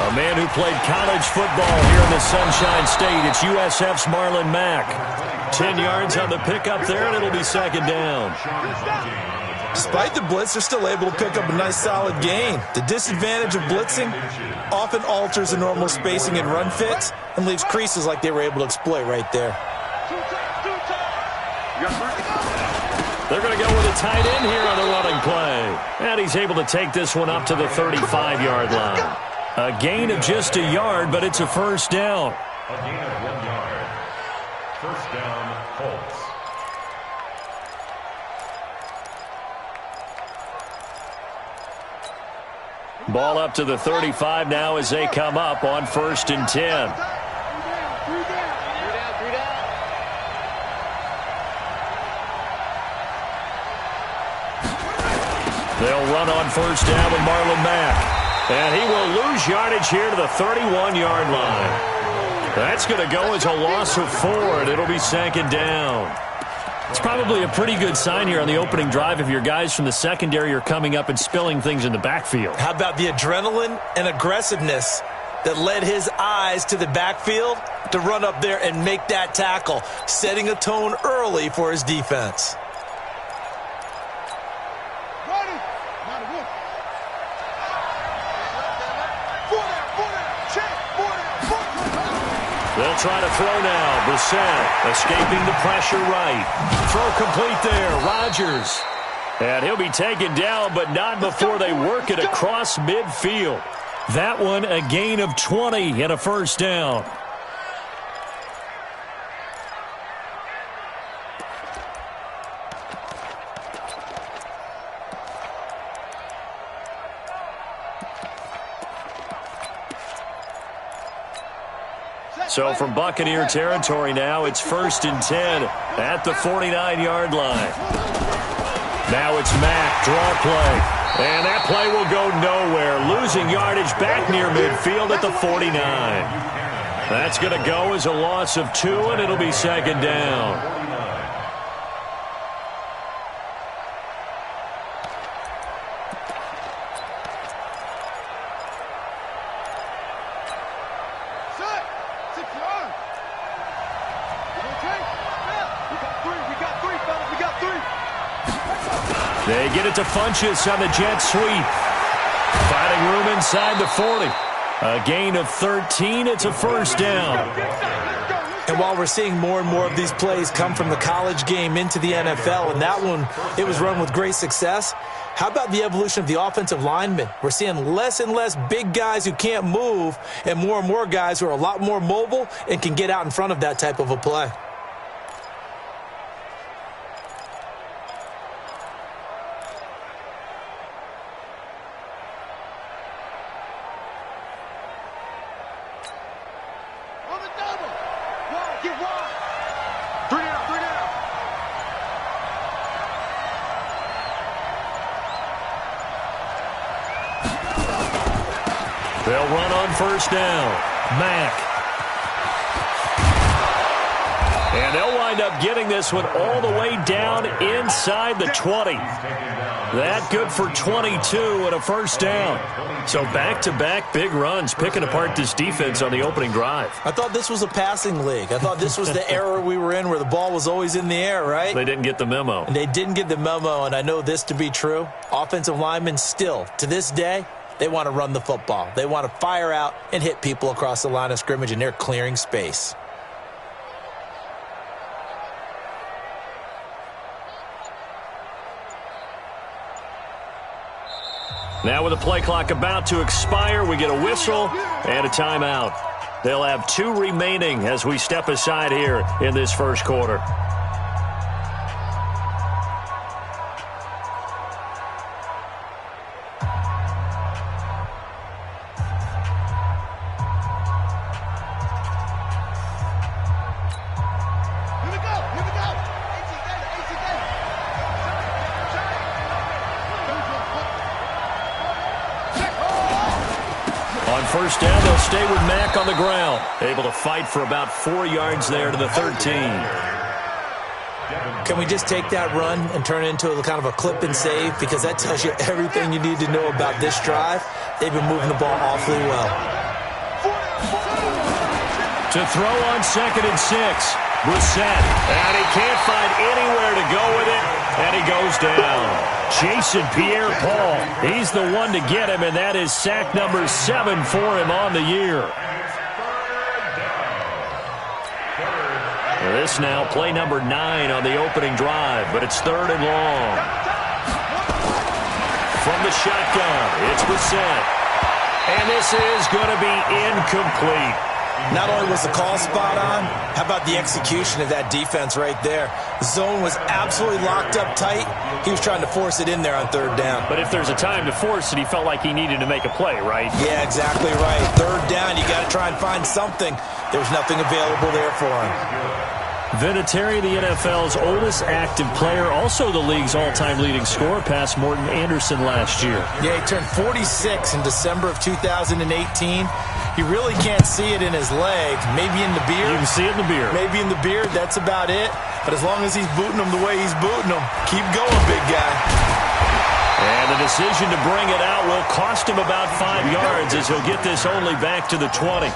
A man who played college football here in the Sunshine State. It's USF's Marlon Mack. 10 yards on the pickup there, and it'll be second down. Despite the blitz, they're still able to pick up a nice solid gain. The disadvantage of blitzing often alters the normal spacing and run fits and leaves creases like they were able to exploit right there. They're going to go with a tight end here on the running play. And he's able to take this one up to the 35-yard line. A gain of just a yard, but it's a first down. A gain of 1 yard. First down, Colts. Ball up to the 35 now as they come up on 1st and 10. They'll run on 1st down with Marlon Mack. And he will lose yardage here to the 31-yard line. That's going to go as a loss of 4, and it'll be second down. It's probably a pretty good sign here on the opening drive if your guys from the secondary are coming up and spilling things in the backfield. How about the adrenaline and aggressiveness that led his eyes to the backfield to run up there and make that tackle, setting a tone early for his defense. They'll try to throw now. Brissett escaping the pressure right. Throw complete there. Rodgers. And he'll be taken down, but not before they work it across midfield. That one a gain of 20 and a first down. So from Buccaneer territory now, it's 1st and 10 at the 49-yard line. Now it's Mack, draw play. And that play will go nowhere, losing yardage back near midfield at the 49. That's going to go as a loss of 2, and it'll be second down. They get it to Funchess on the jet sweep. Finding room inside the 40. A gain of 13. It's a first down. And while we're seeing more and more of these plays come from the college game into the NFL, and that one, it was run with great success, how about the evolution of the offensive linemen? We're seeing less and less big guys who can't move and more guys who are a lot more mobile and can get out in front of that type of a play. They'll run on first down. Mack. And they'll wind up getting this one all the way down inside the 20. That good for 22 and a first down. So back-to-back big runs, picking apart this defense on the opening drive. I thought this was a passing league. I thought this was the era we were in where the ball was always in the air, right? They didn't get the memo. And they didn't get the memo, and I know this to be true. Offensive linemen still, to this day, they want to run the football. They want to fire out and hit people across the line of scrimmage, and they're clearing space. Now with the play clock about to expire, we get a whistle and a timeout. They'll have 2 remaining as we step aside here in this first quarter. First down, they'll stay with Mack on the ground. Able to fight for about 4 yards there to the 13. Can we just take that run and turn it into a kind of a clip and save? Because that tells you everything you need to know about this drive. They've been moving the ball awfully well. To throw on 2nd and 6. Brissett. And he can't find anywhere to go with it. And he goes down. Jason Pierre-Paul. He's the one to get him, and that is sack number 7 for him on the year. This now play number 9 on the opening drive, but it's 3rd and long. From the shotgun, it's Brissett. And this is going to be incomplete. Not only was the call spot on, how about the execution of that defense right there? The zone was absolutely locked up tight. He was trying to force it in there on 3rd down. But if there's a time to force it, he felt like he needed to make a play, right? Yeah, exactly right. 3rd down, you got to try and find something. There was nothing available there for him. Vinatieri, the NFL's oldest active player, also the league's all-time leading scorer, past Morton Anderson last year. Yeah, he turned 46 in December of 2018. You really can't see it in his leg. Maybe in the beard. You can see it in the beard. Maybe in the beard. That's about it. But as long as he's booting them the way he's booting them, keep going, big guy. And the decision to bring it out will cost him about 5 yards as he'll get this only back to the 20.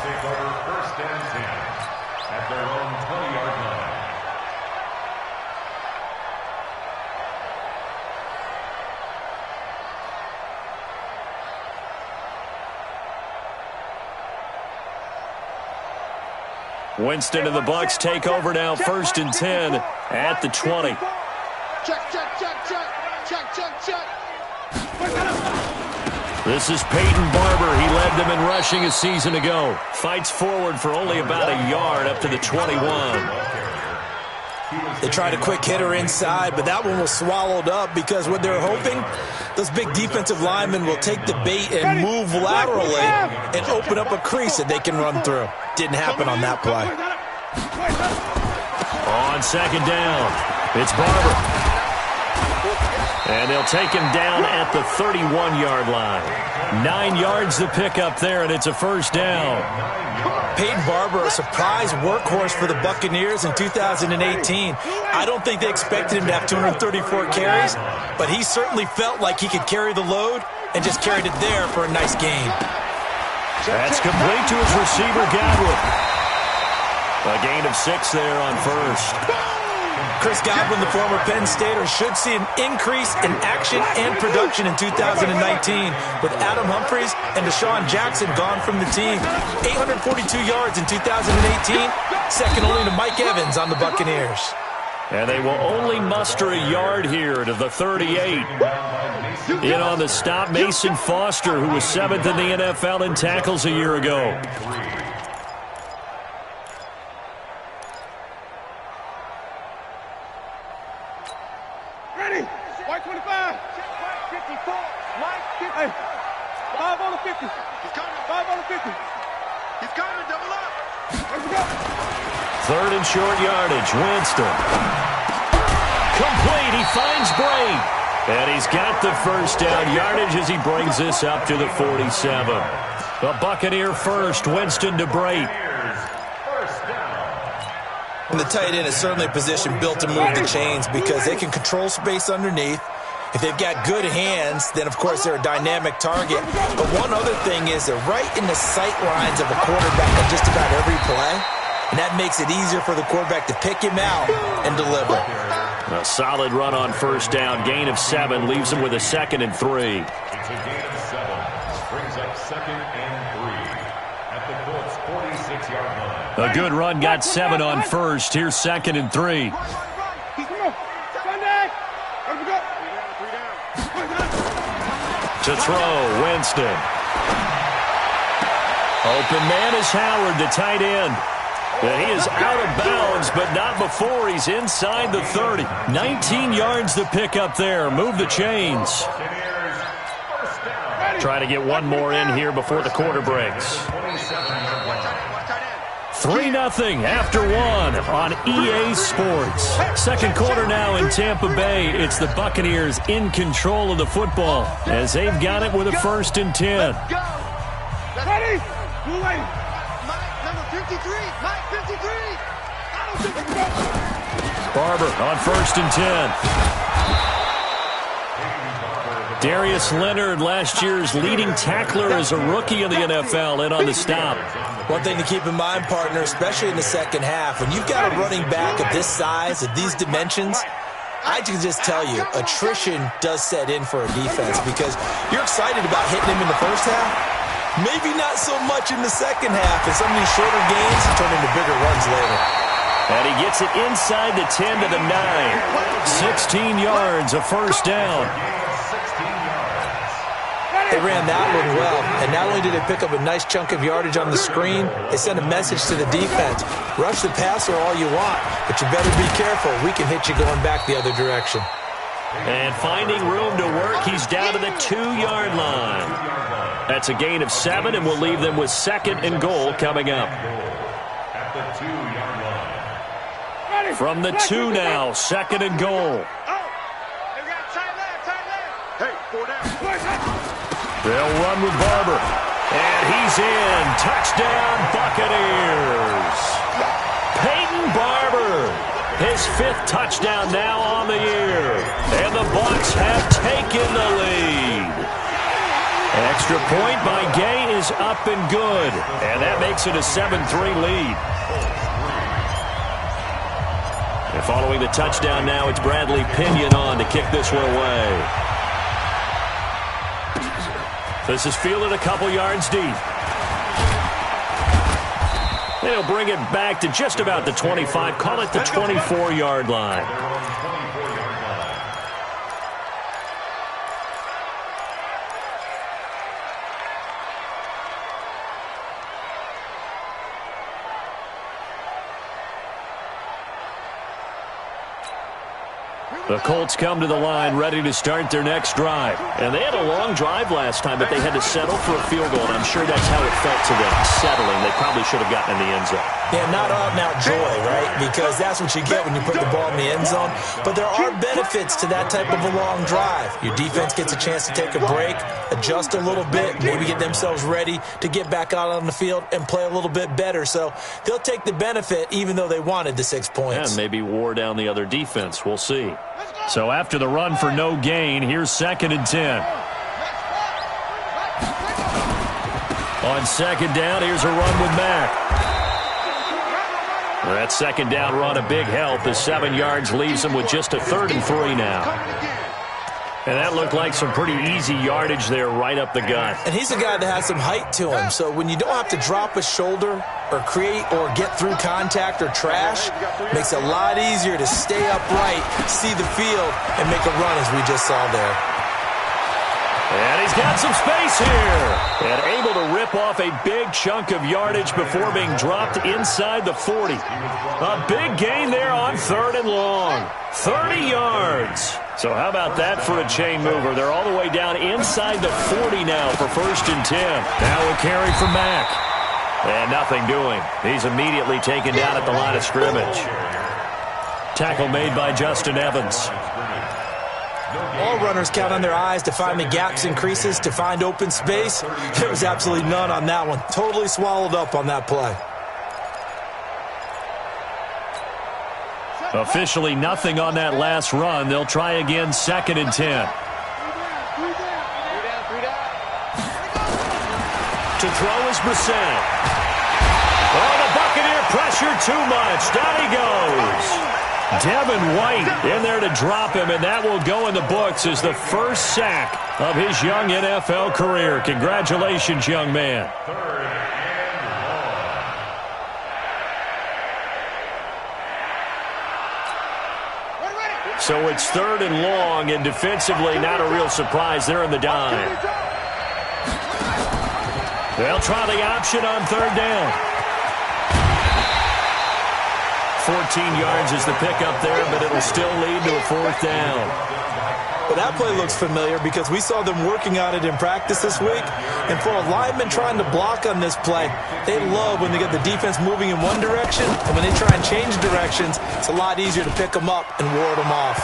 Winston and the Bucs take over now, 1st and 10 at the 20. This is Peyton Barber. He led them in rushing a season ago. Fights forward for only about a yard up to the 21. They tried a quick hitter inside, but that one was swallowed up because what they're hoping, those big defensive linemen will take the bait and move laterally and open up a crease that they can run through. Didn't happen on that play. On 2nd down, it's Barber. And they'll take him down at the 31-yard line. 9 yards to pick up there, and it's a 1st down. Peyton Barber, a surprise workhorse for the Buccaneers in 2018. I don't think they expected him to have 234 carries, but he certainly felt like he could carry the load and just carried it there for a nice game. That's complete to his receiver, Godwin. A gain of 6 there on 1st. Chris Godwin, the former Penn Stater, should see an increase in action and production in 2019 with Adam Humphries and Deshaun Jackson gone from the team. 842 yards in 2018, second only to Mike Evans on the Buccaneers. And they will only muster a yard here to the 38. In on the stop, Mason Foster, who was 7th in the NFL in tackles a year ago. Ready? White 25. 54. Mike 50. Hey. 5 on the 50. He's coming. 5 on the 50. He's coming. Double up. Let's go. 3rd and short yardage. Winston. Complete. He finds Bray. And he's got the 1st down yardage as he brings this up to the 47. The Buccaneer first. Winston to Bray. And the tight end is certainly a position built to move the chains because they can control space underneath. If they've got good hands, then, of course, they're a dynamic target. But one other thing is they're right in the sight lines of a quarterback on just about every play. And that makes it easier for the quarterback to pick him out and deliver. A solid run on 1st down. Gain of 7 leaves him with a 2nd and 3. It's a gain of 7. Brings up 2nd and 3 at the Colts' 46-yard line. A good run got 7 on 1st. Here's 2nd and 3. To throw, Winston. Open man is Howard, the tight end. And he is out of bounds, but not before he's inside the 30. 19 yards to pick up there. Move the chains. Try to get one more in here before the quarter breaks. 3-0 after 1 on EA Sports. Second quarter now in Tampa Bay. It's the Buccaneers in control of the football as they've got it with a 1st and 10. Ready? Move away. Mike, number 53. Mike, 53. Barber on 1st and 10. Darius Leonard, last year's leading tackler as a rookie in the NFL, in on the stop. One thing to keep in mind, partner, especially in the second half, when you've got a running back of this size, of these dimensions, I can just tell you, attrition does set in for a defense because you're excited about hitting him in the first half. Maybe not so much in the second half, and some of these shorter gains turn into bigger runs later. And he gets it inside the 10 to the 9. 16 yards, a first down. They ran that one well, and not only did they pick up a nice chunk of yardage on the screen, they sent a message to the defense. Rush the passer all you want, but you better be careful. We can hit you going back the other direction. And finding room to work, he's down to the 2-yard line. That's a gain of 7, and we'll leave them with 2nd and goal coming up. At the 2-yard line. From the 2 now, 2nd and goal. They'll run with Barber. And he's in. Touchdown, Buccaneers. Peyton Barber, his 5th touchdown now on the year. And the Bucs have taken the lead. Extra point by Gay is up and good. And that makes it a 7-3 lead. And following the touchdown now, it's Bradley Pinion on to kick this one away. This is fielded a couple yards deep. They'll bring it back to just about the 25. Call it the 24-yard line. The Colts come to the line ready to start their next drive. And they had a long drive last time, but they had to settle for a field goal, and I'm sure that's how it felt to them, settling. They probably should have gotten in the end zone. Yeah, not out-and-out joy, right? Because that's what you get when you put the ball in the end zone. But there are benefits to that type of a long drive. Your defense gets a chance to take a break, adjust a little bit, maybe get themselves ready to get back out on the field and play a little bit better. So they'll take the benefit even though they wanted the 6 points. And maybe wore down the other defense. We'll see. So after the run for no gain, here's 2nd and 10. On 2nd down, here's a run with Mack. That 2nd down run, a big help. The 7 yards leaves them with just a 3rd and 3 now. And that looked like some pretty easy yardage there right up the gut. And he's a guy that has some height to him. So when you don't have to drop a shoulder or create or get through contact or trash, makes it a lot easier to stay upright, see the field, and make a run as we just saw there. And he's got some space here. And able to rip off a big chunk of yardage before being dropped inside the 40. A big gain there on 3rd and long. 30 yards. So how about that for a chain mover? They're all the way down inside the 40 now for 1st and 10. Now a carry from Mack. And nothing doing. He's immediately taken down at the line of scrimmage. Tackle made by Justin Evans. All runners count on their eyes to find the gaps and creases, to find open space. There was absolutely none on that one. Totally swallowed up on that play. Officially nothing on that last run. They'll try again, 2nd and 10. To throw is Brissett. Oh, the Buccaneer pressure too much. Down he goes. Devin White in there to drop him, and that will go in the books as the first sack of his young NFL career. Congratulations, young man. So it's 3rd and long, and defensively not a real surprise. They're in the dime. They'll try the option on 3rd down. 14 yards is the pickup there, but it'll still lead to a 4th down. Well, that play looks familiar because we saw them working on it in practice this week. And for a lineman trying to block on this play, they love when they get the defense moving in one direction. And when they try and change directions, it's a lot easier to pick them up and ward them off.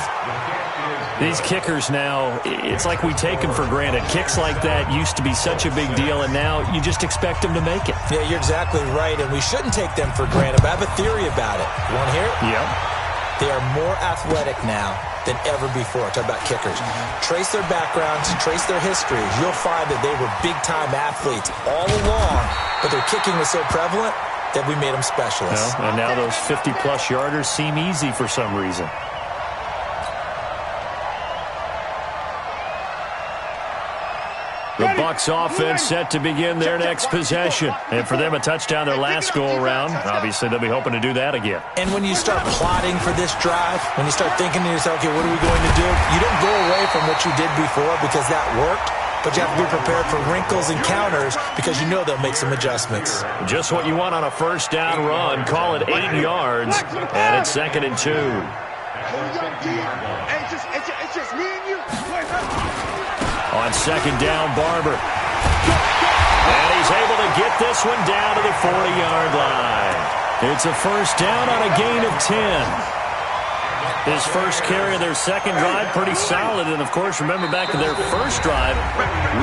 These kickers now, it's like we take them for granted. Kicks like that used to be such a big deal, and now you just expect them to make it. Yeah, you're exactly right, and we shouldn't take them for granted. But I have a theory about it. You want to hear it? Yep. They are more athletic now than ever before. Talk about kickers. Trace their backgrounds, trace their histories. You'll find that they were big-time athletes all along, but their kicking was so prevalent that we made them specialists. And now those 50-plus yarders seem easy for some reason. The Bucs offense set to begin their next possession. And for them, a touchdown their last go-around. Obviously, they'll be hoping to do that again. And when you start plotting for this drive, when you start thinking to yourself, okay, what are we going to do? You don't go away from what you did before because that worked, but you have to be prepared for wrinkles and counters because you know they'll make some adjustments. Just what you want on a first down run. Call it 8 yards, and it's 2nd and 2. It's just me and you. On 2nd down, Barber. And he's able to get this one down to the 40-yard line. It's a first down on a gain of 10. His first carry of their second drive, pretty solid. And, of course, remember back to their first drive,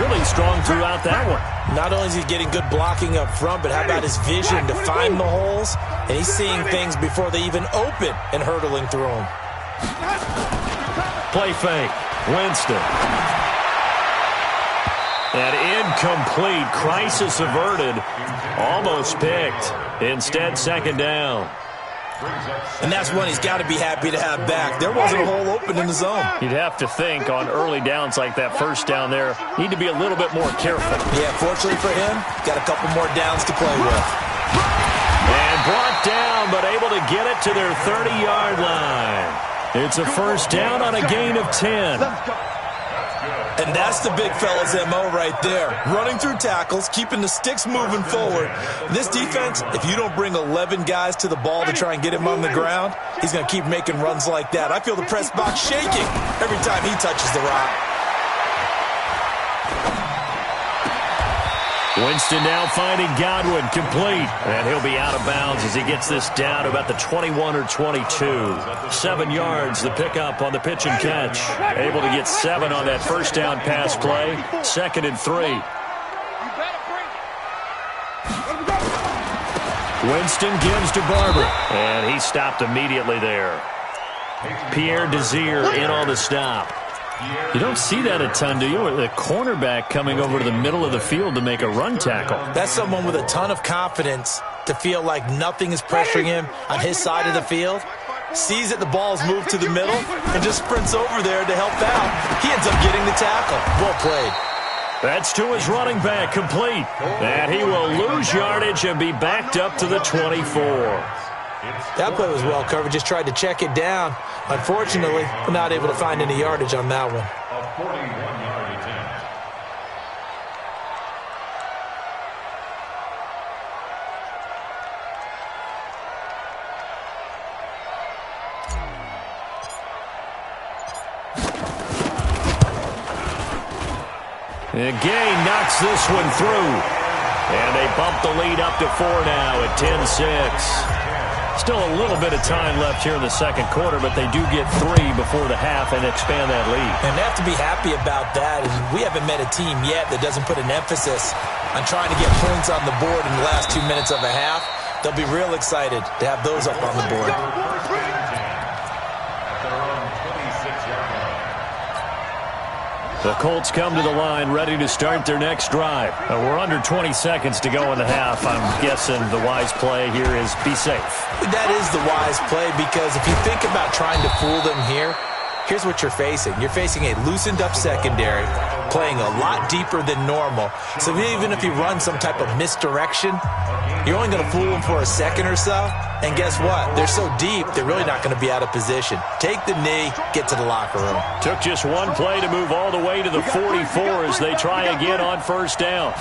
really strong throughout that one. Not only is he getting good blocking up front, but how about his vision to find the holes? And he's seeing things before they even open and hurdling through them. Play fake. Winston. And incomplete. Crisis averted. Almost picked. Instead, 2nd down. And that's one he's got to be happy to have back. There wasn't a hole open in the zone. You'd have to think on early downs like that first down there, need to be a little bit more careful. Yeah, fortunately for him, got a couple more downs to play with. And brought down, but able to get it to their 30-yard line. It's a first down on a gain of 10. And that's the big fella's MO right there. Running through tackles, keeping the sticks moving forward. This defense, if you don't bring 11 guys to the ball to try and get him on the ground, he's going to keep making runs like that. I feel the press box shaking every time he touches the rock. Winston now finding Godwin, complete. And he'll be out of bounds as he gets this down to about the 21 or 22. 7 yards, the pickup on the pitch and catch. Able to get 7 on that first down pass play. 2nd and 3. Winston gives to Barber. And he stopped immediately there. Pierre Desir in on the stop. You don't see that a ton, do you? The cornerback coming over to the middle of the field to make a run tackle. That's someone with a ton of confidence to feel like nothing is pressuring him on his side of the field. Sees that the ball's moved to the middle and just sprints over there to help out. He ends up getting the tackle. Well played. That's to his running back, complete. And he will lose yardage and be backed up to the 24. That play was well covered. Just tried to check it down. Unfortunately, not able to find any yardage on that one. A 41-yard attempt. Again, knocks this one through. And they bump the lead up to 4 now at 10-6. Still a little bit of time left here in the second quarter, but they do get 3 before the half and expand that lead. And they have to be happy about that. And we haven't met a team yet that doesn't put an emphasis on trying to get points on the board in the last 2 minutes of a half. They'll be real excited to have those up on the board. The Colts come to the line ready to start their next drive. We're under 20 seconds to go in the half. I'm guessing the wise play here is be safe. That is the wise play because if you think about trying to fool them here, here's what you're facing. You're facing a loosened up secondary, playing a lot deeper than normal. So even if you run some type of misdirection, you're only going to fool them for a second or so. And guess what? They're so deep, they're really not going to be out of position. Take the knee, get to the locker room. Took just one play to move all the way to the 44 as they try again on first down.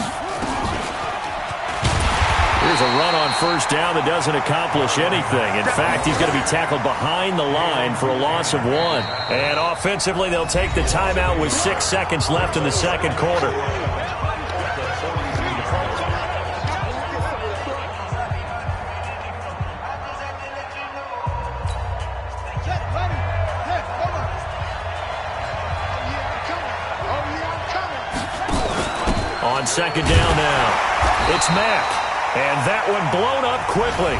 Here's a run on first down that doesn't accomplish anything. In fact, he's going to be tackled behind the line for a loss of 1. And offensively, they'll take the timeout with 6 seconds left in the second quarter. On second down now, it's Mack. And that one blown up quickly.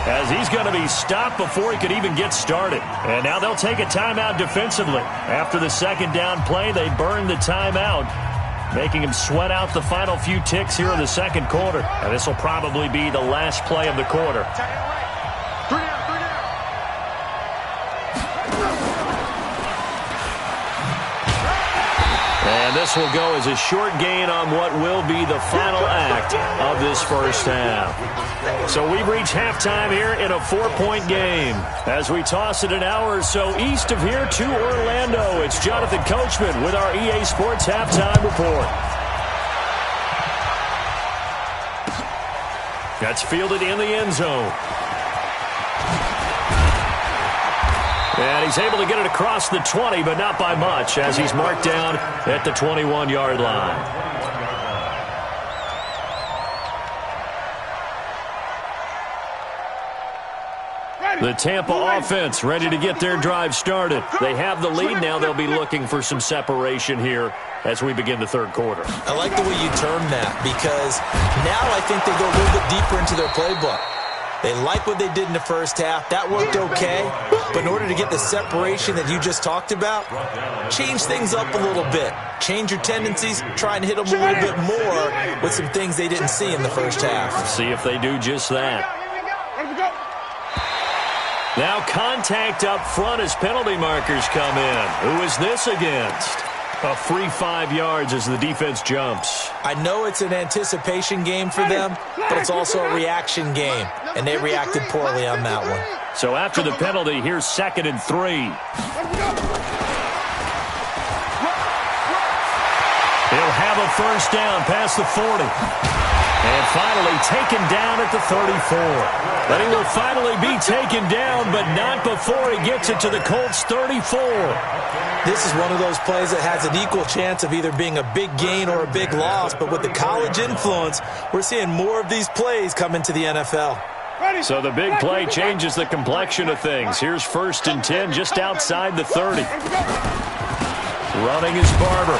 as he's going to be stopped before he could even get started. And now they'll take a timeout defensively. After the second down play, they burn the timeout, making him sweat out the final few ticks here in the second quarter. And this will probably be the last play of the quarter. And this will go as a short gain on what will be the final act of this first half. So we've reached halftime here in a 4-point game. As we toss it an hour or so east of here to Orlando, it's Jonathan Coachman with our EA Sports Halftime Report. That's fielded in the end zone. And he's able to get it across the 20, but not by much, as he's marked down at the 21-yard line. The Tampa offense ready to get their drive started. They have the lead. Now they'll be looking for some separation here as we begin the third quarter. I like the way you term that, because now I think they go a little bit deeper into their playbook. They like what they did in the first half. That worked okay. But in order to get the separation that you just talked about, change things up a little bit. Change your tendencies. Try and hit them a little bit more with some things they didn't see in the first half. See if they do just that. Now contact up front as penalty markers come in. Who is this against? A free 5 yards as the defense jumps. I know it's an anticipation game for them, but it's also a reaction game, and they reacted poorly on that one. So after the penalty, here's 2nd and 3. He'll have a first down past the 40. And finally taken down at the 34. But he will finally be taken down, but not before he gets it to the Colts' 34. This is one of those plays that has an equal chance of either being a big gain or a big loss. But with the college influence, we're seeing more of these plays come into the NFL. So the big play changes the complexion of things. Here's 1st and 10 just outside the 30. Running is Barber.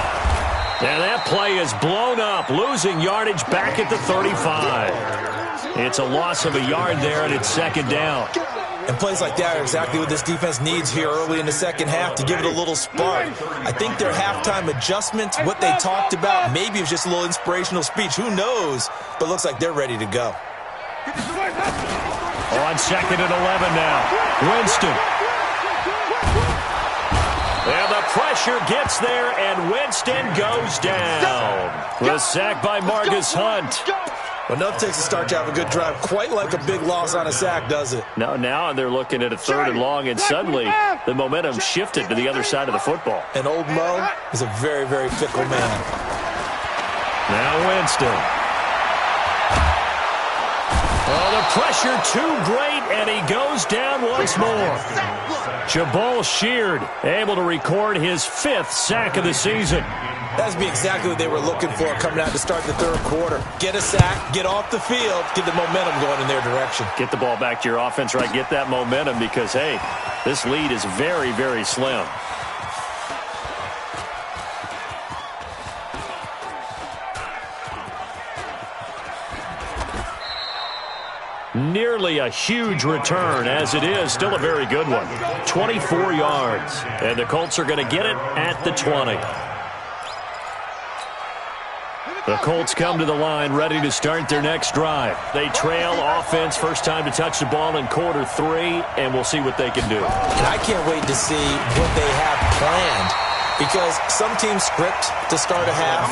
And that play is blown up, losing yardage back at the 35. It's a loss of a yard there, and it's 2nd down. And plays like that are exactly what this defense needs here early in the second half to give it a little spark. I think their halftime adjustments, what they talked about, maybe it was just a little inspirational speech. Who knows? But it looks like they're ready to go. On 2nd and 11 now. Winston. And the pressure gets there, and Winston goes down. The sack by Marcus Hunt. Enough takes to start to have a good drive. Quite like a big loss on a sack, does it? Now they're looking at a 3rd and long, and suddenly the momentum shifted to the other side of the football. And old Mo is a very, very fickle man. Now Winston. Oh, the pressure too great, and he goes down once more. Jabal Sheard able to record his 5th sack of the season. That's be exactly what they were looking for coming out to start the third quarter. Get a sack, get off the field, get the momentum going in their direction. Get the ball back to your offense, right? Get that momentum because, hey, this lead is very, very slim. Nearly a huge return, as it is still a very good one. 24 yards, and the Colts are going to get it at the 20. The Colts come to the line ready to start their next drive. They trail offense, first time to touch the ball in quarter 3, and we'll see what they can do. And I can't wait to see what they have planned, because some teams script to start a half.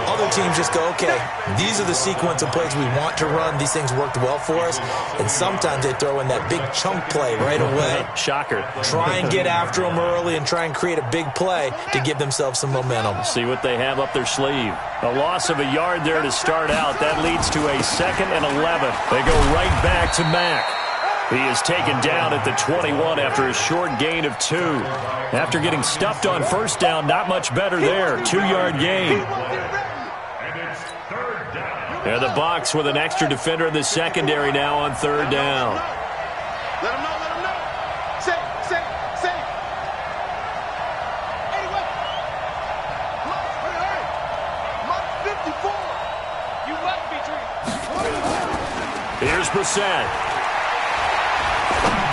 Other teams just go, okay, these are the sequence of plays we want to run. These things worked well for us. And sometimes they throw in that big chunk play right away. Shocker. Try and get after them early and try and create a big play to give themselves some momentum. See what they have up their sleeve. A loss of a yard there to start out. That leads to a 2nd and 11. They go right back to Mack. He is taken down at the 21 after a short gain of 2. After getting stuffed on first down, not much better there. 2-yard gain. And the box with an extra defender in the secondary now on 3rd down. Let him know, let him know. Say. Anyway. Hey. Mark 54. You left me, Tree. Here's Brissett.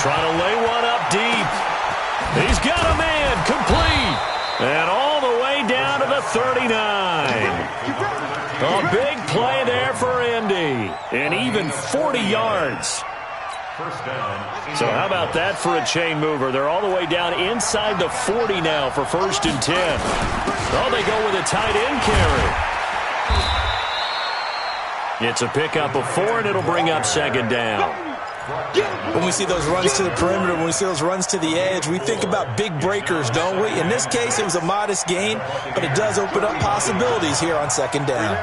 Trying to lay one up deep. He's got a man, complete. And all the way down to the 39. A big play there for Indy. And even 40 yards. So how about that for a chain mover? They're all the way down inside the 40 now for 1st and 10. Oh, they go with a tight end carry. It's a pickup of 4, and it'll bring up 2nd down. When we see those runs to the perimeter, when we see those runs to the edge, we think about big breakers, don't we? In this case, it was a modest gain, but it does open up possibilities here on 2nd down.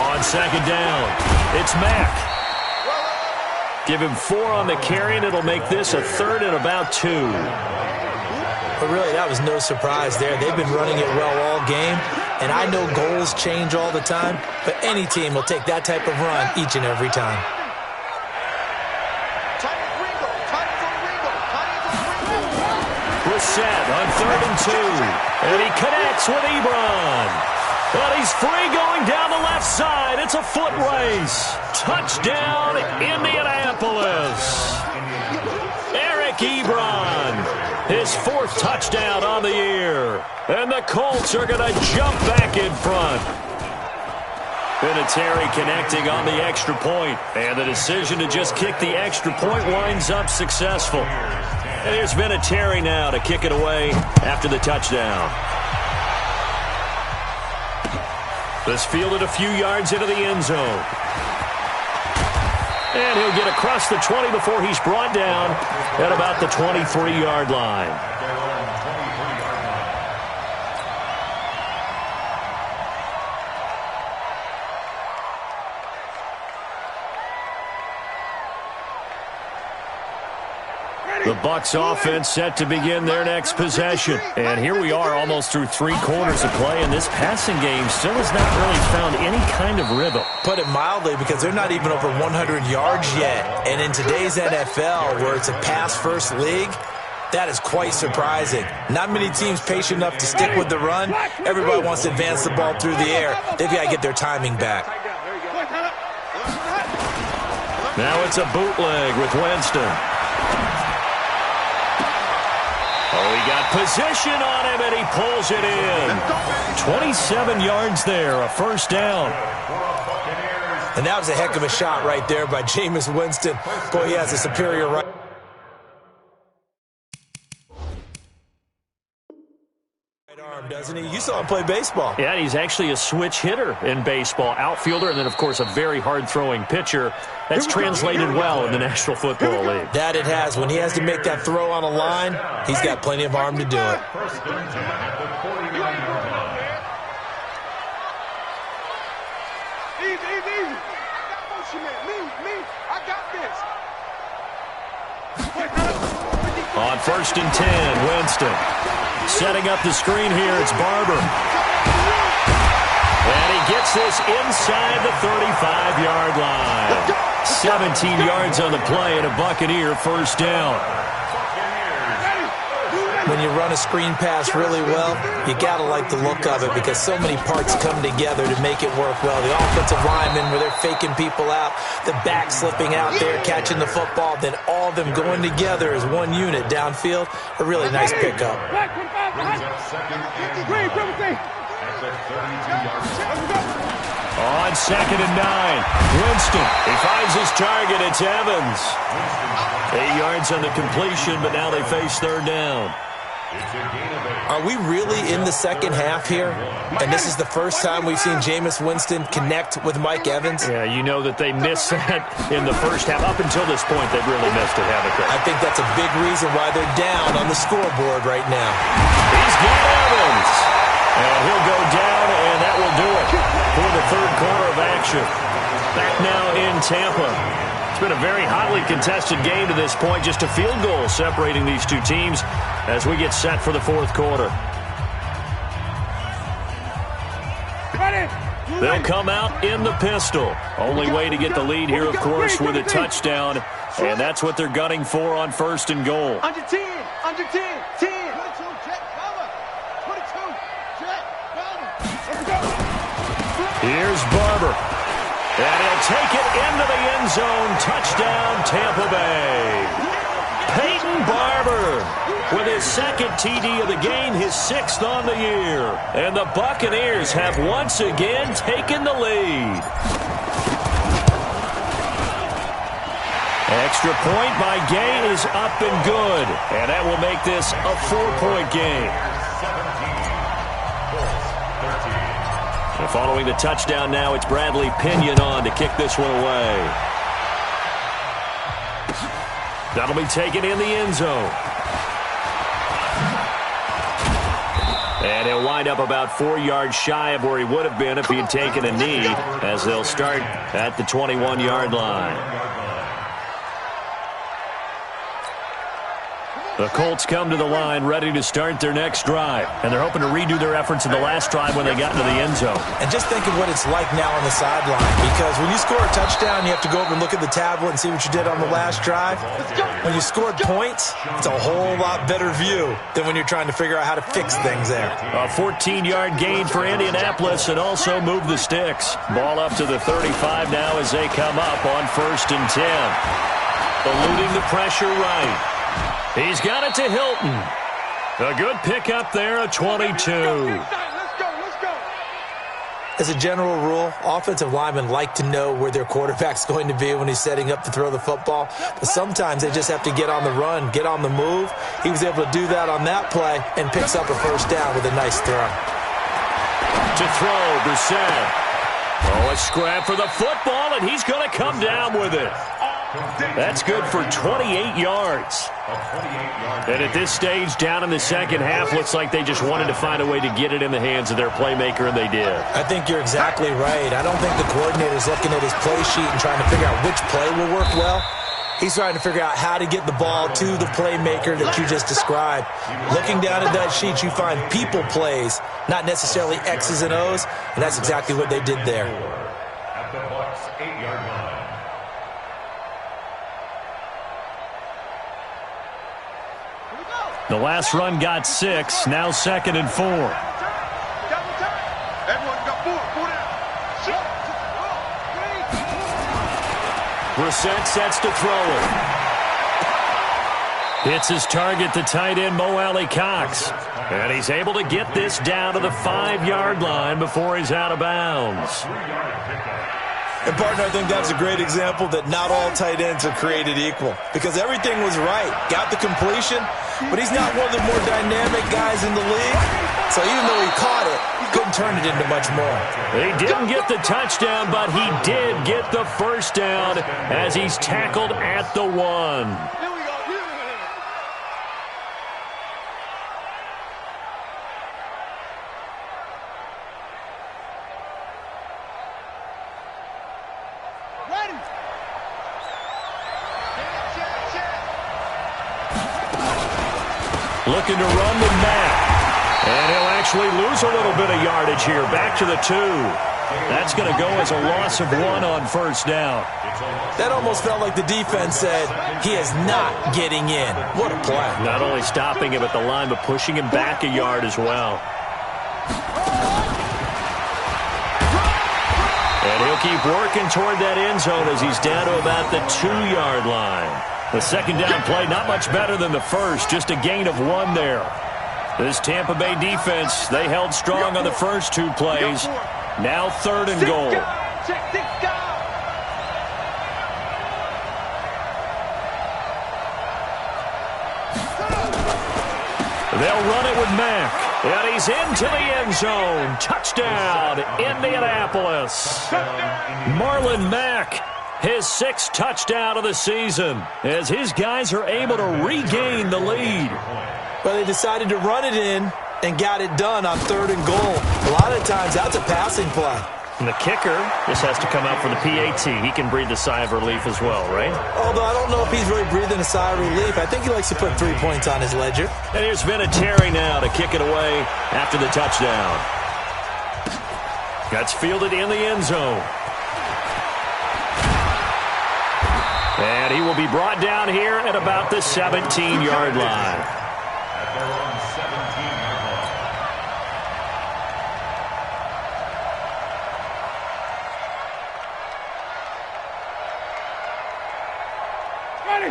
On 2nd down, it's Mack. Give him 4 on the carry, and it'll make this a 3rd and about 2. But really, that was no surprise there. They've been running it well all game, and I know goals change all the time, but any team will take that type of run each and every time. Set on 3rd and 2, and he connects with Ebron. But he's free going down the left side. It's a foot race. Touchdown, Indianapolis. Eric Ebron, his 4th touchdown on the year. And the Colts are going to jump back in front. Vinatieri connecting on the extra point, and the decision to just kick the extra point winds up successful. And here's Vinatieri now to kick it away after the touchdown. This fielded a few yards into the end zone. And he'll get across the 20 before he's brought down at about the 23-yard line. The Bucs offense set to begin their next possession. And here we are almost through 3 quarters of play, and this passing game still has not really found any kind of rhythm. Put it mildly, because they're not even over 100 yards yet. And in today's NFL, where it's a pass-first league, that is quite surprising. Not many teams patient enough to stick with the run. Everybody wants to advance the ball through the air. They've got to get their timing back. Now it's a bootleg with Winston. Oh, he got position on him, and he pulls it in. 27 yards there, a 1st down. And that was a heck of a shot right there by Jameis Winston. Boy, he has a superior right arm, doesn't he? You saw him play baseball. Yeah, he's actually a switch hitter in baseball. Outfielder, and then, of course, a very hard-throwing pitcher. That's translated well in the National Football League. That it has. When he has to make that throw on a line, he's got plenty of arm to do it. Easy. I got this. On 1st and 10, Winston. Setting up the screen here, it's Barber. And he gets this inside the 35-yard line. 17 yards on the play and a Buccaneer 1st down. When you run a screen pass really well, you got to like the look of it because so many parts come together to make it work well. The offensive linemen, where they're faking people out, the back slipping out there, catching the football, then all of them going together as one unit downfield. A really nice pickup. On 2nd and 9, Winston. He finds his target. It's Evans. 8 yards on the completion, but now they face 3rd down. Are we really in the second half here? And this is the first time we've seen Jameis Winston connect with Mike Evans? Yeah, you know that they missed that in the first half. Up until this point, they've really missed it, haven't they? I think that's a big reason why they're down on the scoreboard right now. He's got Evans. And he'll go down, and that will do it for the 3rd quarter of action. Back now in Tampa. It's been a very hotly contested game to this point. Just a field goal separating these two teams as we get set for the 4th quarter. They'll come out in the pistol. Only way to get the lead here, of course, with a touchdown. And that's what they're gunning for on 1st and goal. Under 10, 10. Here's Barber. And he'll take it into the end zone. Touchdown, Tampa Bay. his second TD of the game, his 6th on the year. And the Buccaneers have once again taken the lead. Extra point by Gay is up and good. And that will make this a 4-point game. And following the touchdown now, it's Bradley Pinion on to kick this one away. That'll be taken in the end zone. And he'll wind up about 4 yards shy of where he would have been if he had taken a knee, as they'll start at the 21-yard line. The Colts come to the line ready to start their next drive. And they're hoping to redo their efforts in the last drive when they got into the end zone. And just think of what it's like now on the sideline. Because when you score a touchdown, you have to go over and look at the tablet and see what you did on the last drive. When you scored points, it's a whole lot better view than when you're trying to figure out how to fix things there. A 14-yard gain for Indianapolis and also move the sticks. Ball up to the 35 now as they come up on 1st and 10. Eluding the pressure right. He's got it to Hilton. A good pickup there, a 22. Let's go. As a general rule, offensive linemen like to know where their quarterback's going to be when he's setting up to throw the football. But sometimes they just have to get on the run, get on the move. He was able to do that on that play and picks up a 1st down with a nice throw. To throw, Brissett. Oh, a scrap for the football, and he's going to come down with it. That's good for 28 yards. And at this stage, down in the second half, looks like they just wanted to find a way to get it in the hands of their playmaker, and they did. I think you're exactly right. I don't think the coordinator's looking at his play sheet and trying to figure out which play will work well. He's trying to figure out how to get the ball to the playmaker that you just described. Looking down at that sheet, you find people plays, not necessarily X's and O's, and that's exactly what they did there. At the Bucs 8-yard line. The last run got 6, now 2nd and 4. Everyone got 4. 4 down. Brissett sets to throw it. Hits his target, the tight end, Mo Alley-Cox. And he's able to get this down to the 5-yard line before he's out of bounds. And, partner, I think that's a great example that not all tight ends are created equal. Because everything was right. Got the completion, but he's not one of the more dynamic guys in the league. So even though he caught it, he couldn't turn it into much more. He didn't get the touchdown, but he did get the 1st down as he's tackled at the 1. Looking to run with Mack. And he'll actually lose a little bit of yardage here. Back to the 2. That's going to go as a loss of 1 on 1st down. That almost felt like the defense said, he is not getting in. What a play. Not only stopping him at the line, but pushing him back a yard as well. And he'll keep working toward that end zone as he's down to about the 2-yard line. The 2nd down play, not much better than the 1st, just a gain of 1 there. This Tampa Bay defense, they held strong on the first 2 plays. Now 3rd and goal. They'll run it with Mack. And he's into the end zone. Touchdown, Indianapolis. Marlon Mack, his 6th touchdown of the season, as his guys are able to regain the lead. But they decided to run it in and got it done on 3rd and goal. A lot of times, that's a passing play. And the kicker just has to come out for the PAT. He can breathe a sigh of relief as well, right? Although I don't know if he's really breathing a sigh of relief. I think he likes to put 3 points on his ledger. And here's Vinatieri now to kick it away after the touchdown. That's fielded in the end zone. And he will be brought down here at about the 17-yard line. At their own 17-yard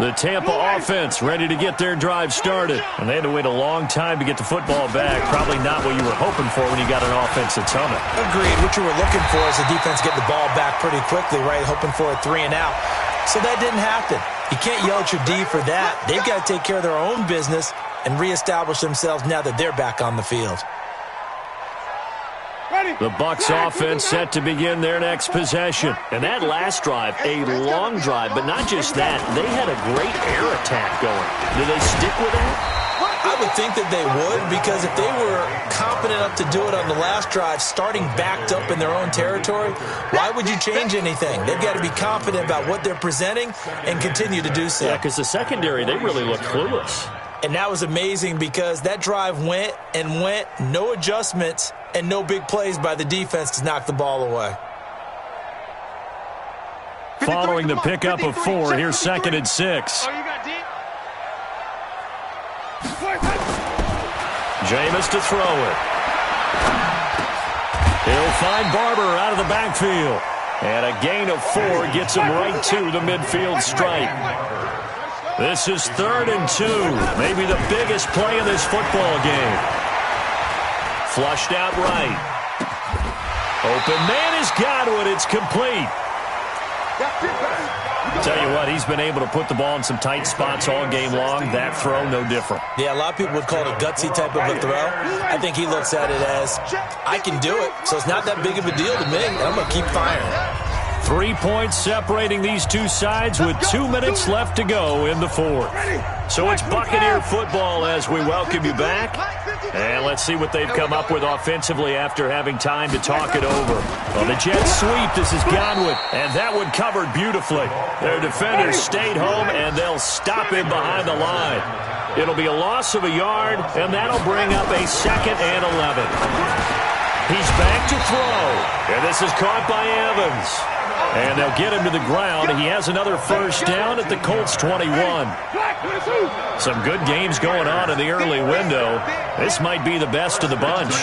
line. The Tampa offense ready to get their drive started. And they had to wait a long time to get the football back. Probably not what you were hoping for when you got an offense that's humming. Agreed. What you were looking for is the defense get the ball back pretty quickly, right? Hoping for a 3 and out. So that didn't happen. You can't yell at your D for that. They've got to take care of their own business and reestablish themselves now that they're back on the field. The Bucs offense set to begin their next possession. And that last drive, a long drive, but not just that. They had a great air attack going. Do they stick with that? I would think that they would, because if they were competent enough to do it on the last drive, starting backed up in their own territory, why would you change anything? They've got to be confident about what they're presenting and continue to do so. Yeah, because the secondary, they really looked clueless. And that was amazing because that drive went and went, no adjustments, and no big plays by the defense to knock the ball away. Following the pickup of 4, here's 2nd and 6. Jameis to throw it. He'll find Barber out of the backfield. And a gain of 4 gets him right to the midfield stripe. This is 3rd and 2. Maybe the biggest play of this football game. Flushed out right. Open man is Godwin. It's complete. Tell you what, he's been able to put the ball in some tight spots all game long. That throw, no different. Yeah, a lot of people would call it a gutsy type of a throw. I think he looks at it as, I can do it, so it's not that big of a deal to me. I'm going to keep firing. 3 points separating these two sides with 2 minutes left to go in the 4th. So it's Buccaneer football as we welcome you back. And let's see what they've come up with offensively after having time to talk it over. Well, the Jets sweep. This is Godwin. And that one covered beautifully. Their defenders stayed home, and they'll stop him behind the line. It'll be a loss of a yard, and that'll bring up a 2nd and 11. He's back to throw. And this is caught by Evans. And they'll get him to the ground. He has another first down at the Colts 21. Some good games going on in the early window. This might be the best of the bunch.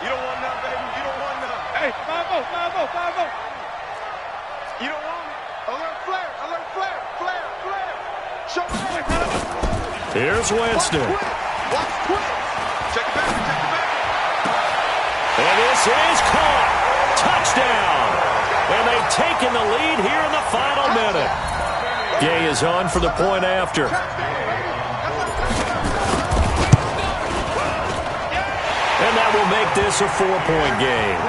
You don't want none, baby. You don't want none. Hey, 5-0, 5-0, 5-0. You don't want it. Alert flare, alert flare, flare, flare. Show me. Here's Winston. Watch quick. Check it back, check it back. And this is caught. Touchdown. And they've taken the lead here in the final minute. Gay is on for the point after. And that will make this a 4-point game.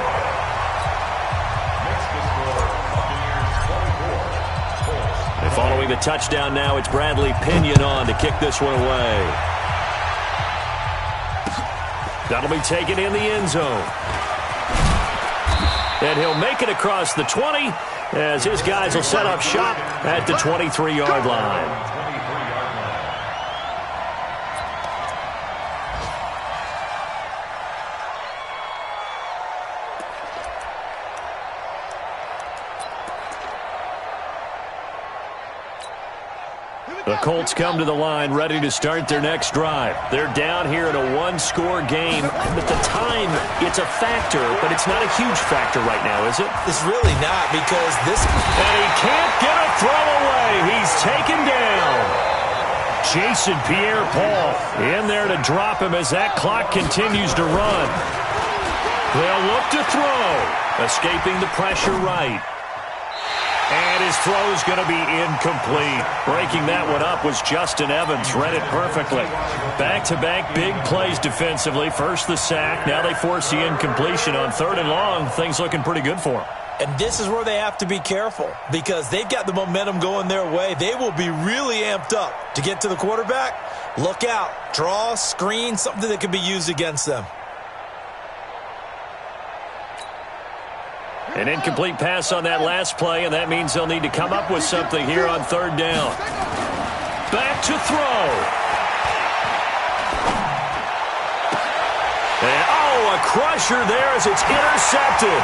And following the touchdown now, it's Bradley Pinion on to kick this one away. That'll be taken in the end zone. And he'll make it across the 20 as his guys will set up shop at the 23-yard line. The Colts come to the line ready to start their next drive. They're down here in a one-score game. At the time, it's a factor, but it's not a huge factor right now, is it? It's really not, because this... And he can't get a throw away. He's taken down. Jason Pierre-Paul in there to drop him as that clock continues to run. They'll look to throw. Escaping the pressure right. And his throw is going to be incomplete. Breaking that one up was Justin Evans. Read it perfectly. Back-to-back big plays defensively. First the sack. Now they force the incompletion on 3rd and long. Things looking pretty good for them. And this is where they have to be careful, because they've got the momentum going their way. They will be really amped up to get to the quarterback. Look out. Draw, screen, something that can be used against them. An incomplete pass on that last play, and that means they'll need to come up with something here on 3rd down. Back to throw. And, a crusher there as it's intercepted.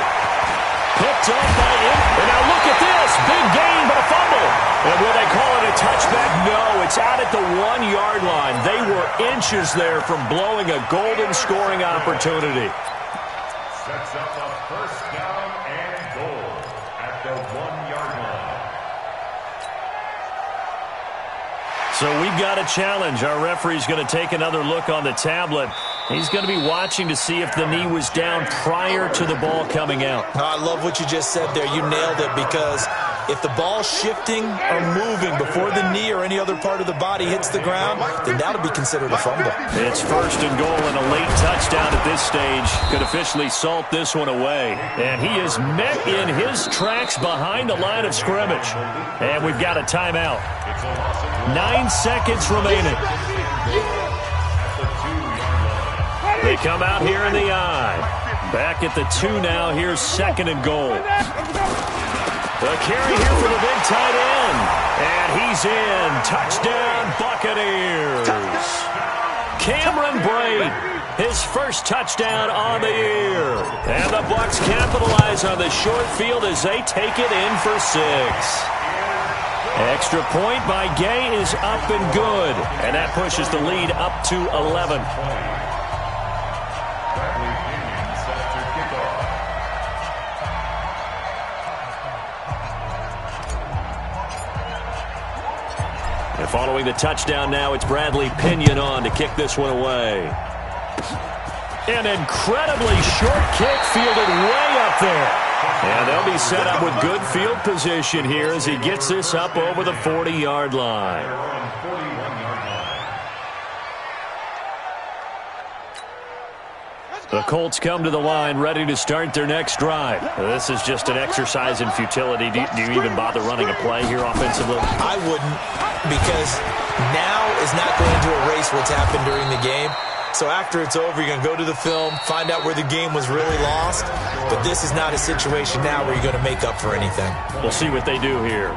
Picked up by him. And now look at this. Big gain, but a fumble. And will they call it a touchback? No, it's out at the 1-yard line. They were inches there from blowing a golden scoring opportunity. Sets up a first down and goal at the 1-yard line. So we've got a challenge. Our referee's going to take another look on the tablet. He's going to be watching to see if the knee was down prior to the ball coming out. Oh, I love what you just said there. You nailed it, because if the ball's shifting or moving before the knee or any other part of the body hits the ground, then that'll be considered a fumble. It's first and goal, and a late touchdown at this stage could officially salt this one away. And he is met in his tracks behind the line of scrimmage. And we've got a timeout. 9 seconds remaining. They come out here in the I. Back at the 2 now. Here's second and goal. The carry here for the big tight end. And he's in. Touchdown, Buccaneers. Cameron Braid, his first touchdown on the year. And the Bucs capitalize on the short field as they take it in for 6. Extra point by Gay is up and good. And that pushes the lead up to 11. And following the touchdown now, it's Bradley Pinion on to kick this one away. An incredibly short kick fielded way up there. And they'll be set up with good field position here as he gets this up over the 40-yard line. The Colts come to the line ready to start their next drive. This is just an exercise in futility. Do you even bother running a play here offensively? I wouldn't, because now is not going to erase what's happened during the game. So after it's over, you're going to go to the film, find out where the game was really lost. But this is not a situation now where you're going to make up for anything. We'll see what they do here.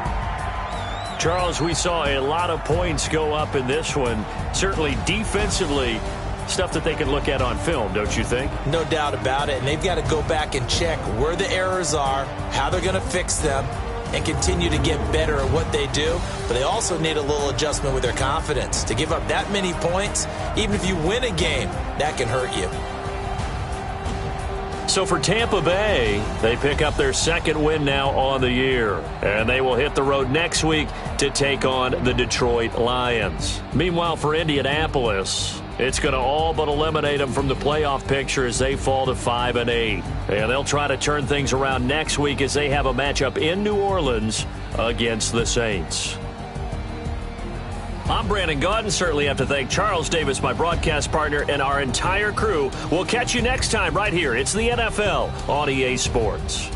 Charles, we saw a lot of points go up in this one. Certainly defensively, stuff that they can look at on film, don't you think? No doubt about it. And they've got to go back and check where the errors are, how they're going to fix them, and continue to get better at what they do. But they also need a little adjustment with their confidence. To give up that many points, even if you win a game, that can hurt you. So for Tampa Bay, they pick up their second win now on the year. And they will hit the road next week to take on the Detroit Lions. Meanwhile, for Indianapolis, it's going to all but eliminate them from the playoff picture as they fall to 5-8. And they'll try to turn things around next week as they have a matchup in New Orleans against the Saints. I'm Brandon Gaudin. Certainly have to thank Charles Davis, my broadcast partner, and our entire crew. We'll catch you next time right here. It's the NFL on EA Sports.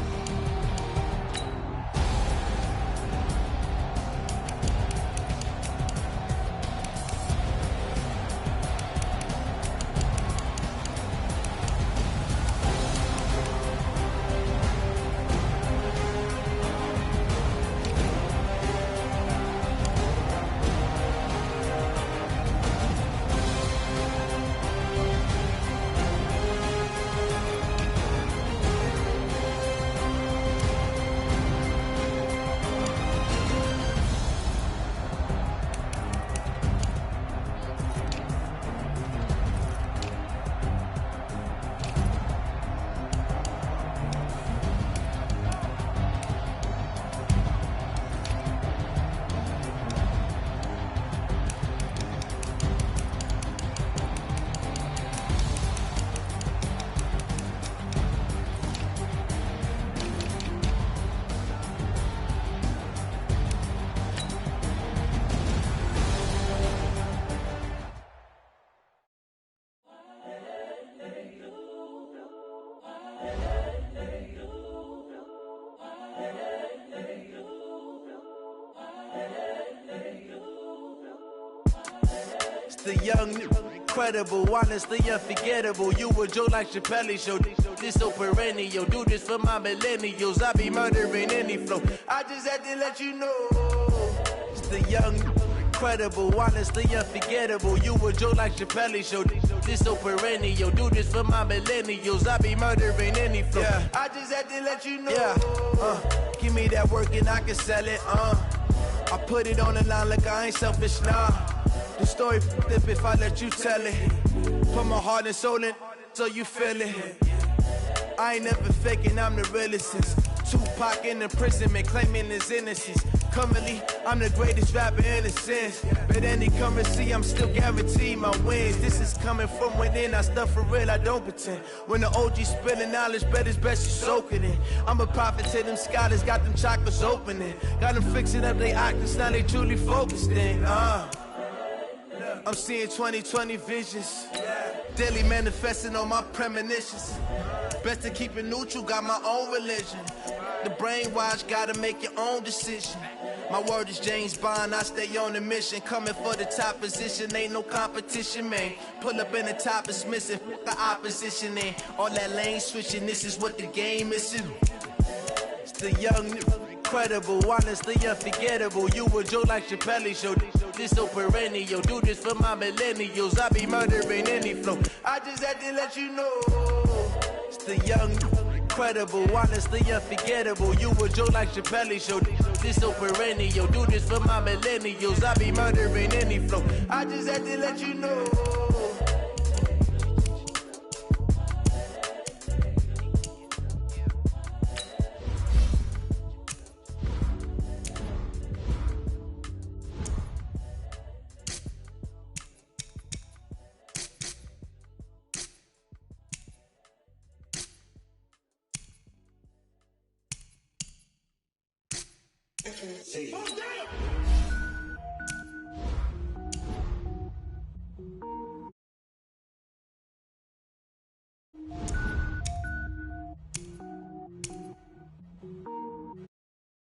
The young, incredible, honestly unforgettable. You a Joe like Chappelle show. This so perennial. Do this for my millennials. I be murdering any flow. I just had to let you know. It's the young, incredible, honestly unforgettable. You a Joe like Chappelle show. This so perennial. Do this for my millennials. I be murdering any flow. Yeah. I just had to let you know. Yeah. Give me that work and I can sell it. I put it on the line like I ain't selfish, nah. The story flip if I let you tell it. Put my heart and soul in so you feel it. I ain't never faking, I'm the realest since Tupac in the prison, man, claiming his innocence. Currently, I'm the greatest rapper in a sense. But any currency, I'm still guaranteed my wins. This is coming from within, I stuff for real, I don't pretend. When the OG spilling knowledge, bet it's best you soak it in. I'm a prophet to them scholars, got them chakras opening. Got them fixing up they octaves, now they truly focused in. I'm seeing 2020 visions. Daily manifesting on my premonitions. Best to keep it neutral, got my own religion. The brainwash, gotta make your own decision. My word is James Bond, I stay on the mission. Coming for the top position, ain't no competition, man. Pull up in the top is missing, the opposition in. All that lane switching, this is what the game is. It's the young, incredible, honestly unforgettable. You a Joe like Chappelle show. This so perennial, do this for my millennials. I be murdering any flow. I just had to let you know. It's the young, incredible, honestly unforgettable. You a Joe like Chappelle show. This so perennial, do this for my millennials. I be murdering any flow. I just had to let you know. Hey.